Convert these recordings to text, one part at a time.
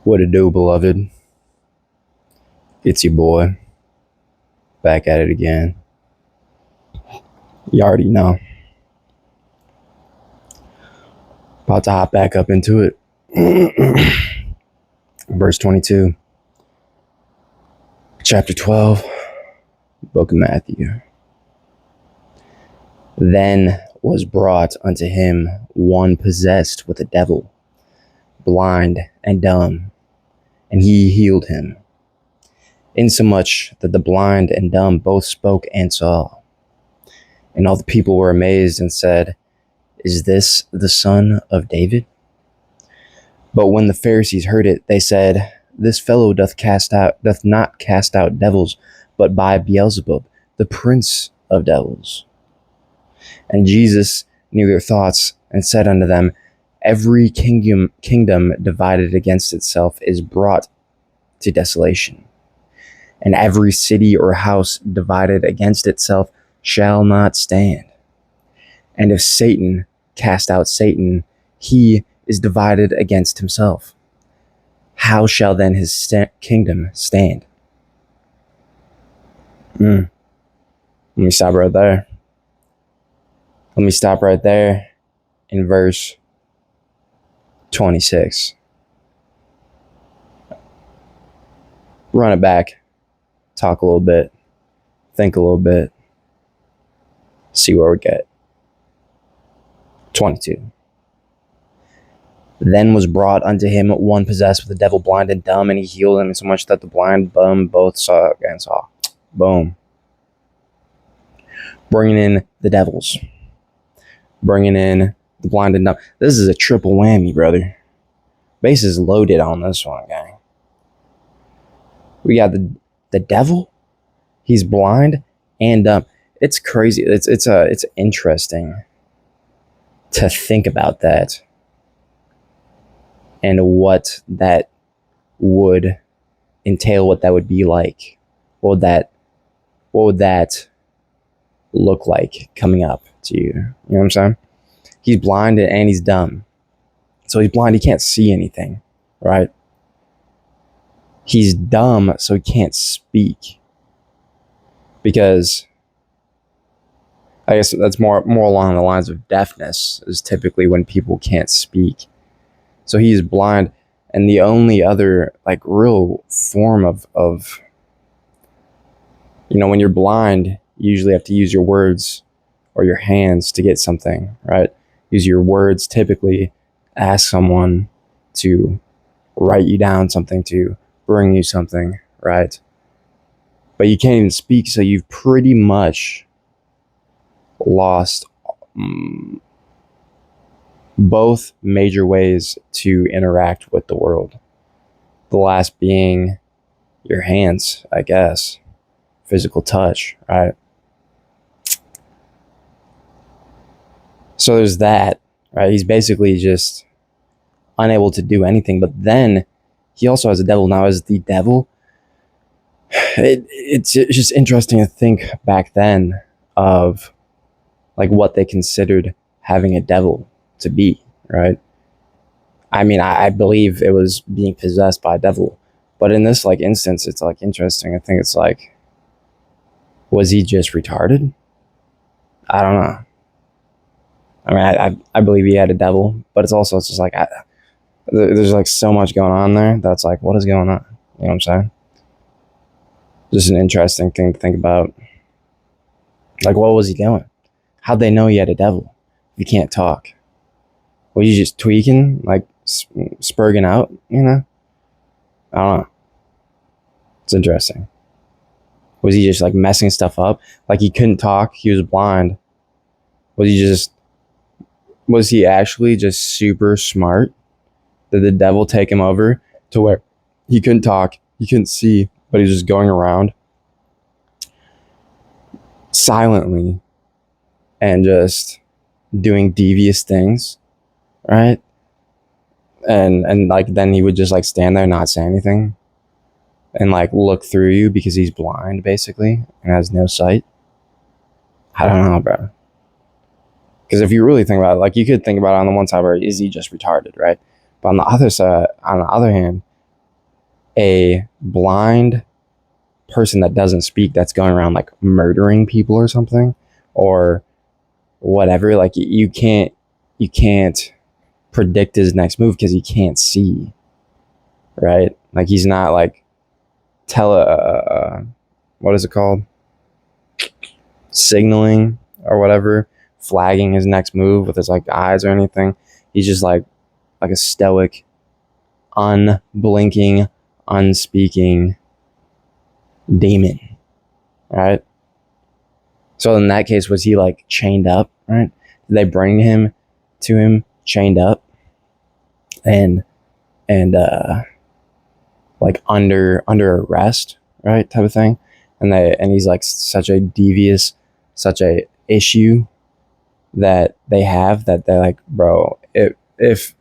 What it do, beloved? It's your boy. Back at it again. You already know. About to hop back up into it. Verse 22. Chapter 12. Book of Matthew. Then was brought unto him one possessed with a devil, blind and dumb, and he healed him, insomuch that the blind and dumb both spoke and saw. And all the people were amazed and said, Is this the son of David? But when the Pharisees heard it, they said, This fellow doth not cast out devils, but by Beelzebub, the prince of devils. And Jesus knew their thoughts, and said unto them, Every kingdom divided against itself is brought to desolation, and every city or house divided against itself shall not stand. And if Satan cast out Satan, he is divided against himself. How shall then his kingdom stand? Let me stop right there. Let me stop right there in verse 26. Run it back, talk a little bit, think a little bit, see where we get. 22. Then was brought unto him one possessed with the devil, blind and dumb, and he healed him, so much that the blind dumb both saw and saw. Boom. Bringing in the devils. Bringing in the blind and dumb. This is a triple whammy, brother. Base is loaded on this one, gang. We got the devil. He's blind and dumb. It's crazy. It's interesting to think about that and what that would entail, what that would be like. What would that look like coming up to you? You know what I'm saying? He's blind and he's dumb. So he's blind, he can't see anything, right? He's dumb, so he can't speak. Because I guess that's more along the lines of deafness, is typically when people can't speak. So he's blind, and the only other real form of when you're blind, you usually have to use your words or your hands to get something, right? Use your words, typically ask someone to write you down something, to bring you something, right? But you can't even speak, so you've pretty much lost both major ways to interact with the world. The last being your hands, I guess. Physical touch, right? So there's that, right? He's basically just unable to do anything. But then he also has a devil. Now, as the devil, it's just interesting to think back then of what they considered having a devil to be, right? I mean, I believe it was being possessed by a devil, but in this instance, it's interesting. I think it's was he just retarded? I don't know. I mean, I believe he had a devil, but it's just there's so much going on there that's what is going on? You know what I'm saying? Just an interesting thing to think about. What was he doing? How'd they know he had a devil if he can't talk? Was he just tweaking, spurging out, I don't know. It's interesting. Was he just messing stuff up? He couldn't talk, he was blind. Was he actually just super smart? Did the devil take him over to where he couldn't talk, he couldn't see, but he was just going around silently and just doing devious things, right? And then he would just stand there, not say anything, and look through you because he's blind, basically, and has no sight. I don't know, bro. Because if you really think about it, you could think about it on the one side where is he just retarded, right? But on the other side, on the other hand, a blind person that doesn't speak, that's going around like murdering people or something, or whatever, like you can't predict his next move because you can't see, right? Like he's not like what is it called, signaling or whatever, flagging his next move with his like eyes or anything. He's just like a stoic, unblinking, unspeaking demon, right? So in that case, was he like chained up, right? Did they bring him to him chained up and like under arrest, right, type of thing? And he's like such a devious, such a issue that they have, that they're like, bro, if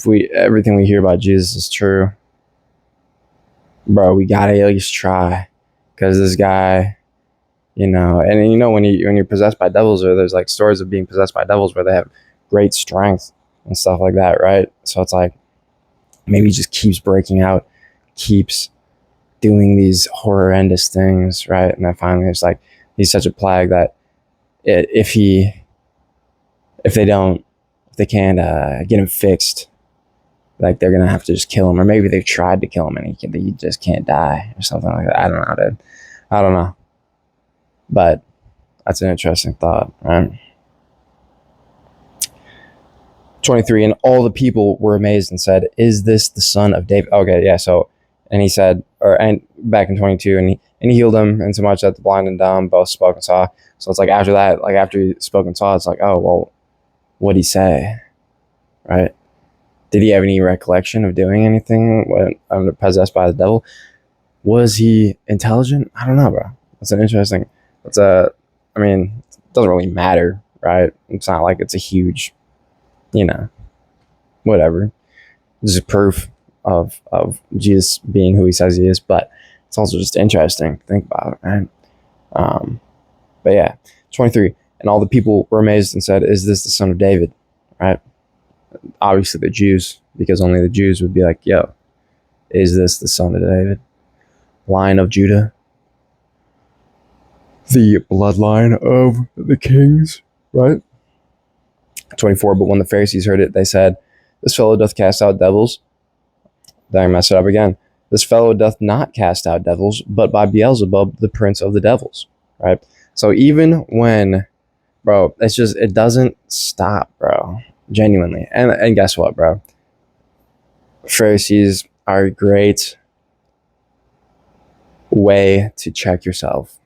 we everything we hear about Jesus is true, bro, we gotta at least try, because this guy, and when you're possessed by devils, or there's like stories of being possessed by devils where they have great strength and stuff like that, right? So it's like maybe he just keeps breaking out, keeps doing these horrendous things, right? And then finally it's like he's such a plague that if they can't get him fixed, like they're gonna have to just kill him, or maybe they've tried to kill him and he just can't die or something like that. I don't know, dude. I don't know, but that's an interesting thought, right? 23, and all the people were amazed and said, "Is this the son of David?" Okay, yeah. So, and he said, and back in 22, and he healed them, insomuch that the blind and dumb both spoke and saw. So it's like after that, like after he spoke and saw, it's like, oh well, what'd he say, right? Did he have any recollection of doing anything when possessed by the devil? Was he intelligent? I don't know, bro. That's an interesting. I mean, it doesn't really matter, right? It's not like it's a huge, whatever. This is proof of Jesus being who he says he is, but it's also just interesting to think about, right? But yeah, 23. And all the people were amazed and said, "Is this the son of David?" Right? Obviously the Jews, because only the Jews would be like, "Yo, is this the son of David? Line of Judah? The bloodline of the kings," right? 24. But when the Pharisees heard it, they said, "This fellow doth cast out devils." Then I messed it up again. "This fellow doth not cast out devils, but by Beelzebub, the prince of the devils," right? So even when, bro, it doesn't stop, bro. Genuinely. And guess what, bro? Pharisees are a great way to check yourself,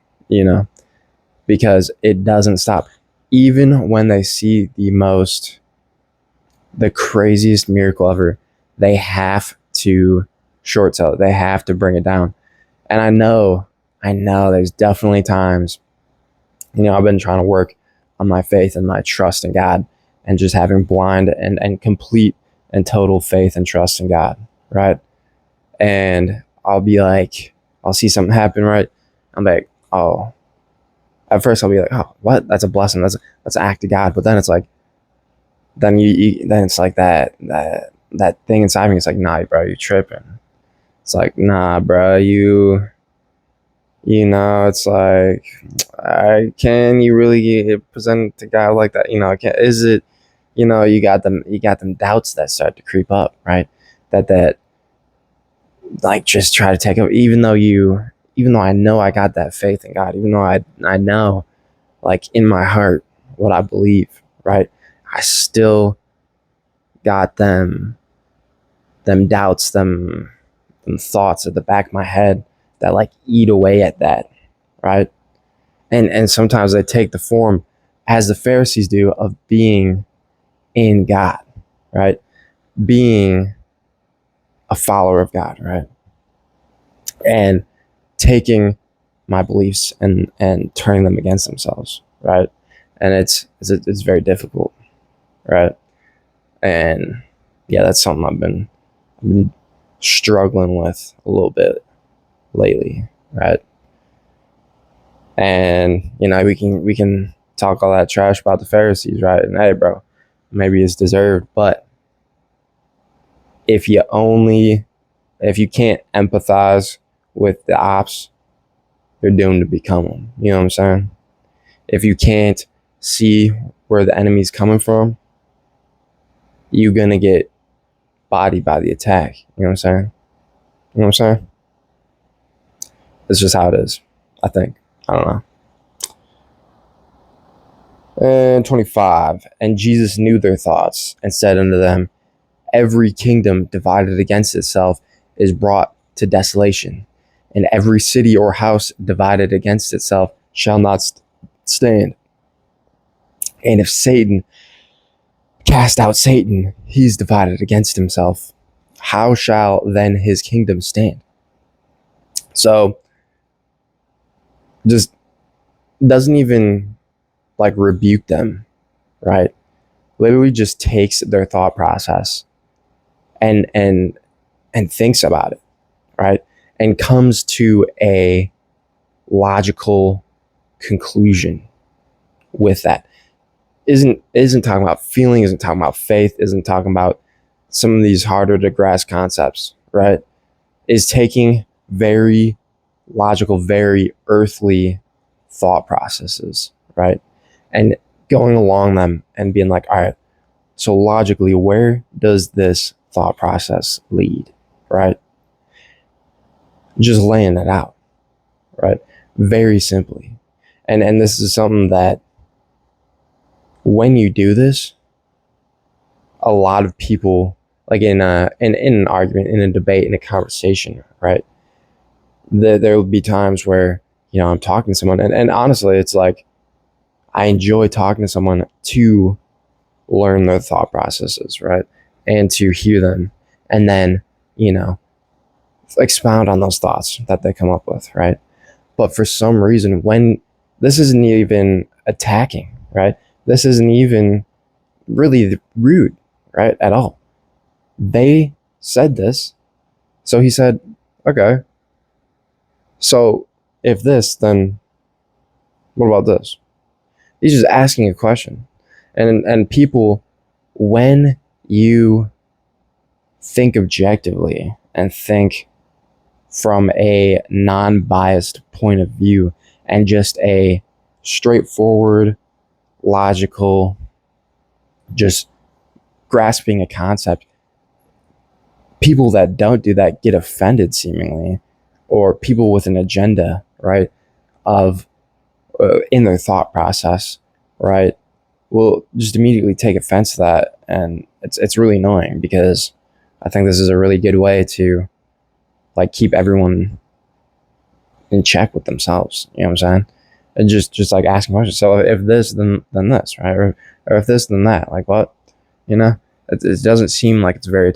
because it doesn't stop. Even when they see the craziest miracle ever, they have to short sell it. They have to bring it down. And I know there's definitely times, I've been trying to work on my faith and my trust in God, and just having blind and complete and total faith and trust in God, right? And I'll be like, I'll see something happen, right? I'm like, oh, at first I'll be like, oh, what? That's a blessing. That's an act of God. But then it's like, then it's like that thing inside me. It's like, nah, bro, you tripping. It's like, nah, bro, it's like, can you really present it to God like that? Is it, you got them doubts that start to creep up, right? That like just try to take over, even though I know I got that faith in God, even though I know, like in my heart, what I believe, right? I still got them doubts, them thoughts at the back of my head that like eat away at that, right? And sometimes they take the form, as the Pharisees do, of being in God, right? Being a follower of God, right? And taking my beliefs and turning them against themselves, right? And it's very difficult, right? And yeah, that's something I've been struggling with a little bit lately, right? And we can talk all that trash about the Pharisees, right? And hey, bro, maybe it's deserved, but if you only If you can't empathize with the ops, you're doomed to become them. You know what I'm saying? If you can't see where the enemy's coming from, you're going to get bodied by the attack. You know what I'm saying? You know what I'm saying? It's just how it is, I think. I don't know. And 25. And Jesus knew their thoughts and said unto them, every kingdom divided against itself is brought to desolation, and every city or house divided against itself shall not stand. And if Satan cast out Satan, he's divided against himself. How shall then his kingdom stand? So, just doesn't even like rebuke them, right? Literally just takes their thought process and thinks about it, right? And comes to a logical conclusion with that. Isn't talking about feeling, isn't talking about faith, isn't talking about some of these harder to grasp concepts, right? Is taking very logical, very earthly thought processes, right? And going along them and being like, all right, so logically, where does this thought process lead, right? Just laying it out, right? Very simply. And this is something that when you do this, a lot of people, like in an argument, in a debate, in a conversation, right? There will be times where, you know, I'm talking to someone and honestly, it's like, I enjoy talking to someone to learn their thought processes, right? And to hear them and then, you know, expound on those thoughts that they come up with, right? But for some reason, when this isn't even attacking, right? This isn't even really rude, right? At all. They said this. So he said, okay, so if this, then what about this? He's just asking a question. And people, when you think objectively and think from a non-biased point of view and just a straightforward, logical, just grasping a concept, people that don't do that get offended seemingly, or people with an agenda, right, of in their thought process, right, will just immediately take offense to that. And it's really annoying because I think this is a really good way to like keep everyone in check with themselves. You know what I'm saying? And just like asking questions. So if this, then this, right? Or if this, then that. Like what? You know, it doesn't seem like it's very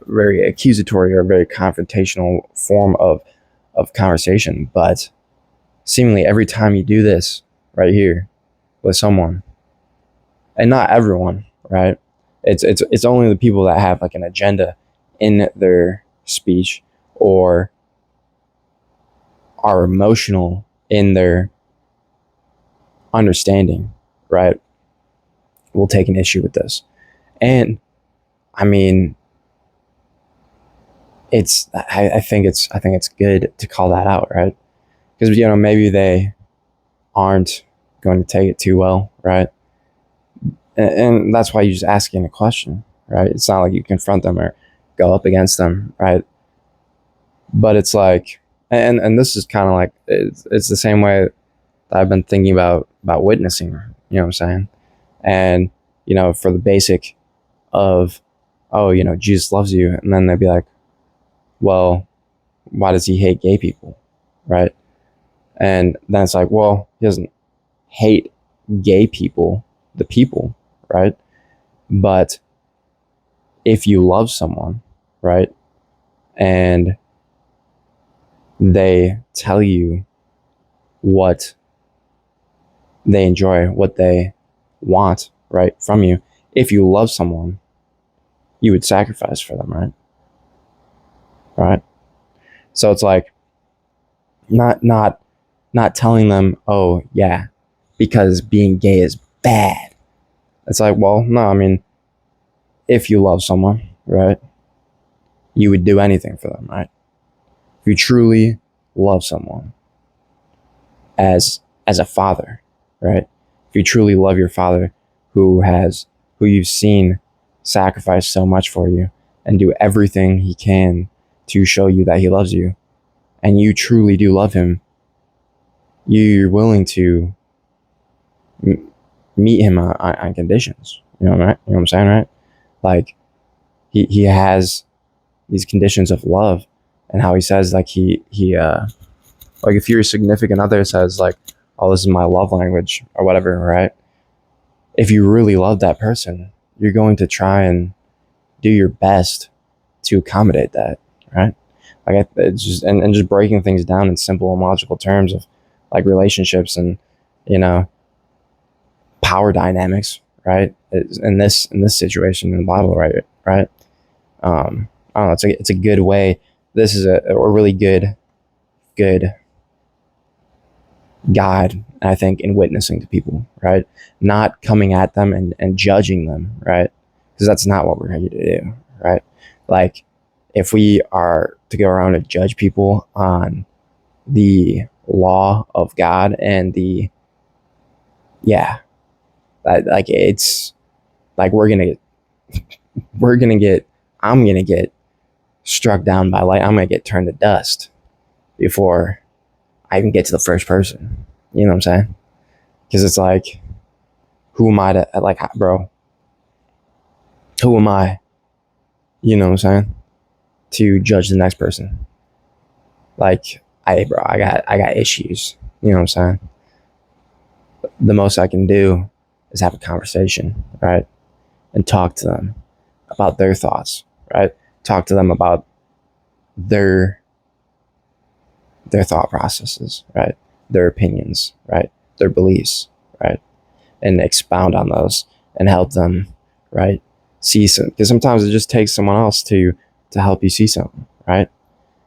very accusatory or very confrontational form of conversation. But seemingly every time you do this right here with someone, and not everyone, right? It's only the people that have like an agenda in their speech or are emotional in their understanding, right, will take an issue with this. And I mean, I think it's good to call that out, right? Because, you know, maybe they aren't going to take it too well, right? And that's why you're just asking a question, right? It's not like you confront them or go up against them, right? But it's like, and this is kind of like, it's the same way that I've been thinking about witnessing, you know what I'm saying? And, you know, for the basic of, oh, you know, Jesus loves you. And then they'd be like, well, why does he hate gay people, right? And then it's like, well, he doesn't hate gay people, the people, right? But if you love someone, right, and they tell you what they enjoy, what they want, right, from you, if you love someone, you would sacrifice for them, right? Right? So it's like not telling them, oh yeah, because being gay is bad. It's like, well, no, I mean, if you love someone, right, you would do anything for them, right? If you truly love someone as a father, right? If you truly love your father who you've seen sacrifice so much for you and do everything he can to show you that he loves you, and you truly do love him, you're willing to meet him on conditions. You know, right? You know what I'm saying, right? Like he has these conditions of love, and how he says like he like if your significant other says like, oh, this is my love language or whatever, right? If you really love that person, you're going to try and do your best to accommodate that, right? Like it's just and just breaking things down in simple and logical terms of like relationships and, you know, power dynamics, right? In this situation in the Bible, right? I don't know. It's a good way. This is a really good guide, I think, in witnessing to people, right? Not coming at them and judging them, right? Because that's not what we're here to do, right? Like, if we are to go around and judge people on the law of God and like it's like I'm gonna get struck down by light. I'm gonna get turned to dust before I even get to the first person. You know what I'm saying? Because it's like, who am I to, like, bro? Who am I? You know what I'm saying? To judge the next person. Like, I got issues. You know what I'm saying? The most I can do is have a conversation, right? And talk to them about their thoughts, right? Talk to them about their thought processes, right? Their opinions, right? Their beliefs, right? And expound on those and help them, right? See some, because sometimes it just takes someone else to help you see something, right?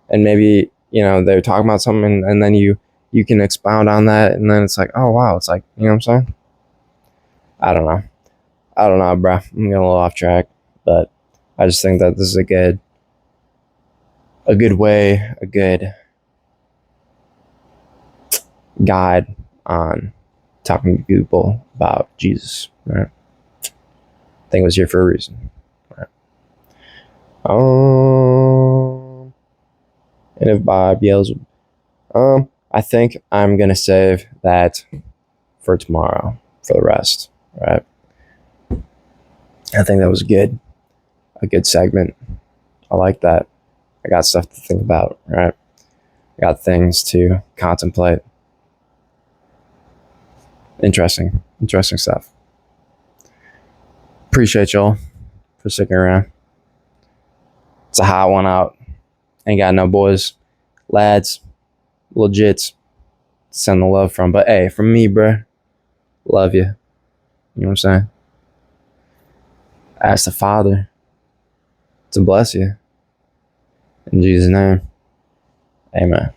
And maybe, you know, they're talking about something and then you can expound on that, and then it's like, oh wow, it's like, you know what I'm saying? I don't know, bro. I'm getting a little off track, but I just think that this is a good way, a good guide on talking to people about Jesus, right? I think it was here for a reason. Right? And if Bob yells, I think I'm gonna save that for tomorrow for the rest, right? I think that was a good segment. I like that. I got stuff to think about, right? I got things to contemplate. Interesting stuff. Appreciate y'all for sticking around. It's a hot one out. Ain't got no boys, lads, legits. Send the love from. But hey, from me, bruh, love you. You know what I'm saying? Ask the Father to bless you. In Jesus' name, amen.